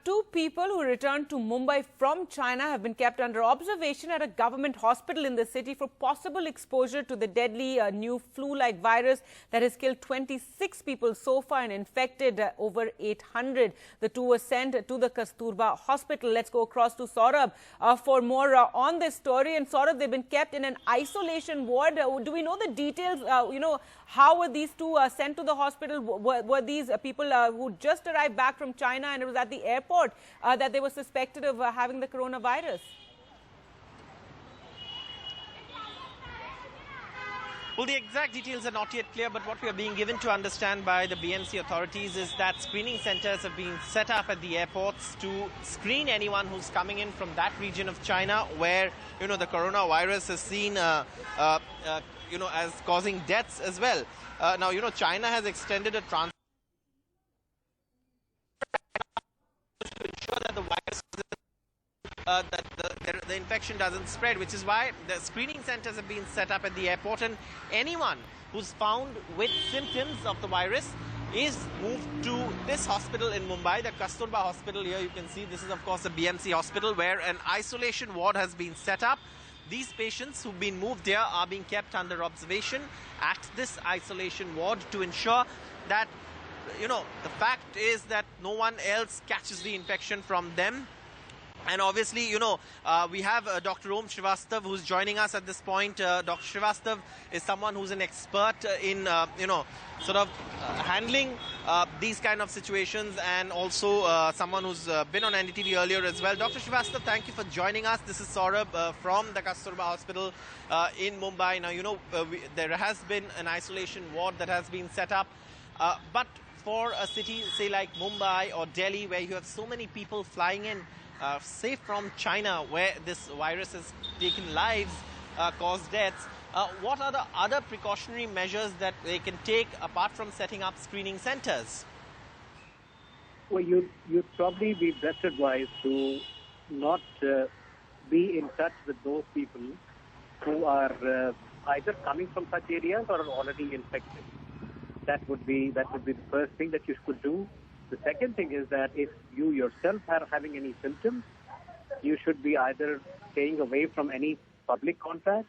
Two people who returned to Mumbai from China have been kept under observation at a government hospital in the city for possible exposure to the deadly new flu-like virus that has killed 26 people so far and infected over 800. The two were sent to the Kasturba hospital. Let's go across to Saurabh for more on this story. And Saurabh, they've been kept in an isolation ward. Do we know the details? How were these two sent to the hospital? Were these people who just arrived back from China and it was at the airport that they were suspected of having the coronavirus? Well, the exact details are not yet clear, but what we are being given to understand by the BMC authorities is that screening centers have been set up at the airports to screen anyone who's coming in from that region of China where, the coronavirus is seen, as causing deaths as well. Now, China has extended a transit to ensure that the virus the infection doesn't spread, which is why the screening centers have been set up at the airport, and anyone who's found with symptoms of the virus is moved to this hospital in Mumbai, the Kasturba hospital. Here you can see this is of course a BMC hospital where an isolation ward has been set up. These patients who've been moved here are being kept under observation at this isolation ward to ensure that, the fact is that no one else catches the infection from them. And obviously, we have Dr. Om Srivastav who's joining us at this point. Dr. Srivastav is someone who's an expert in, handling these kind of situations, and also someone who's been on NDTV earlier as well. Dr. Srivastav, thank you for joining us. This is Saurabh from the Kasturba Hospital in Mumbai. Now, there has been an isolation ward that has been set up, but for a city, say like Mumbai or Delhi, where you have so many people flying in, say from China, where this virus has taken lives, caused deaths, what are the other precautionary measures that they can take apart from setting up screening centers? Well, you'd probably be best advised to not be in touch with those people who are either coming from such areas or are already infected. That would be the first thing that you could do. The second thing is that if you yourself are having any symptoms, you should be either staying away from any public contact,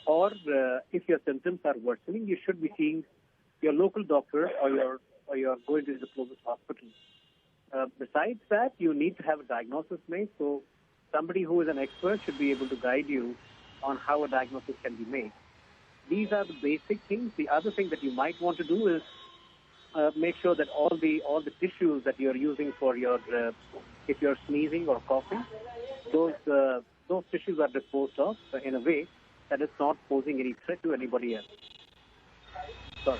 or if your symptoms are worsening, you should be seeing your local doctor or you're going to the closest hospital. Besides that, you need to have a diagnosis made, so somebody who is an expert should be able to guide you on how a diagnosis can be made. These are the basic things. The other thing that you might want to do is make sure that all the tissues that you're using for your if you're sneezing or coughing, those tissues are disposed of in a way that is not posing any threat to anybody else. Sorry.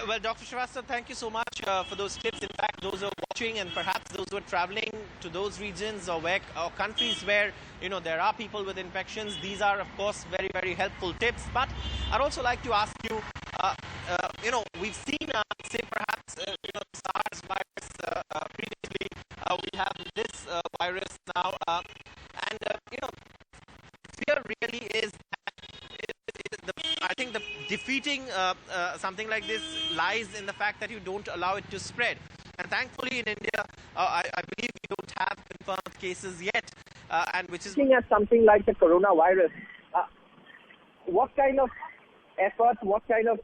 Well, Dr. Srivastav, thank you so much for those tips. In fact, those who are watching and perhaps those who are traveling to those regions or countries where, there are people with infections, these are, of course, very, very helpful tips. But I'd also like to ask you, we've seen, say, perhaps, SARS virus previously. We have this virus now. Fear really is I think the defeating something like this lies in the fact that you don't allow it to spread. And thankfully in India, I believe we don't have confirmed cases yet, and which is... Looking at something like the coronavirus, what kind of effort, what kind of,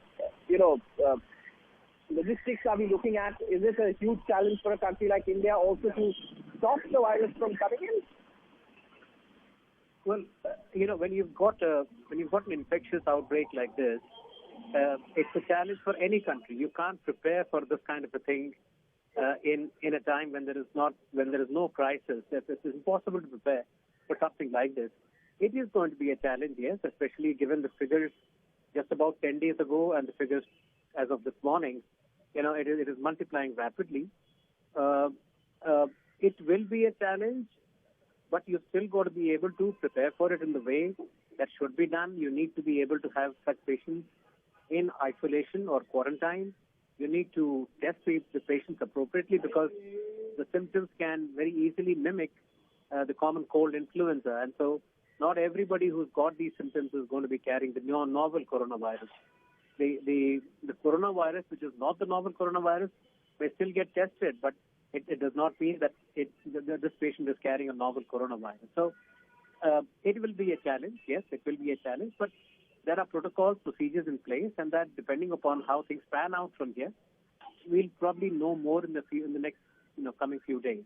logistics are we looking at? Is it a huge challenge for a country like India also to stop the virus from coming in? Well, when you've got an infectious outbreak like this, it's a challenge for any country. You can't prepare for this kind of a thing in a time when there is no crisis. It's impossible to prepare for something like this. It is going to be a challenge, yes, especially given the figures just about 10 days ago and the figures as of this morning. It is multiplying rapidly. It will be a challenge, but you still got to be able to prepare for it in the way that should be done. You need to be able to have such patients in isolation or quarantine. You need to test the patients appropriately because the symptoms can very easily mimic the common cold influenza. And so not everybody who's got these symptoms is going to be carrying the novel coronavirus. the coronavirus, which is not the novel coronavirus, may still get tested, but it does not mean that this patient is carrying a novel coronavirus. So it will be a challenge. Yes, it will be a challenge, but there are protocols, procedures in place, and that depending upon how things pan out from here, we'll probably know more in the next coming few days.